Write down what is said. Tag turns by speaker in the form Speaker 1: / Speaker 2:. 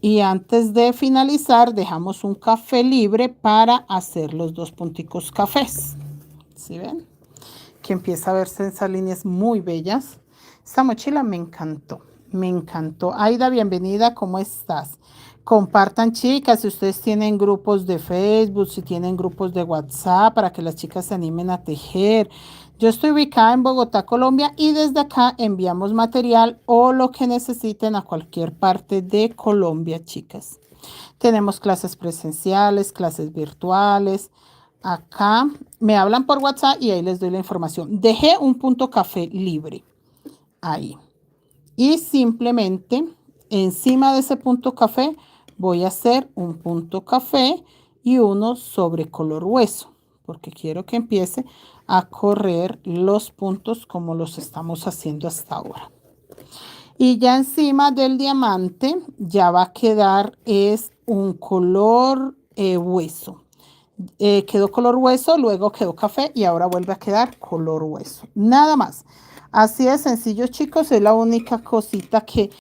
Speaker 1: Y antes de finalizar, dejamos un café libre para hacer los 2 punticos cafés. ¿Sí ven? Que empieza a verse esas líneas muy bellas. Esta mochila me encantó, me encantó. Aida, bienvenida, ¿cómo estás? Compartan, chicas, si ustedes tienen grupos de Facebook, si tienen grupos de WhatsApp, para que las chicas se animen a tejer. Yo estoy ubicada en Bogotá, Colombia, y desde acá enviamos material o lo que necesiten a cualquier parte de Colombia, chicas. Tenemos clases presenciales, clases virtuales. Acá me hablan por WhatsApp y ahí les doy la información. Dejé un punto café libre ahí. Y simplemente encima de ese punto café voy a hacer un punto café y uno sobre color hueso, porque quiero que empiece a correr los puntos como los estamos haciendo hasta ahora. Y ya encima del diamante ya va a quedar es un color hueso. Quedó color hueso, luego quedó café y ahora vuelve a quedar color hueso. Nada más. Así de sencillo, chicos, es la única cosita que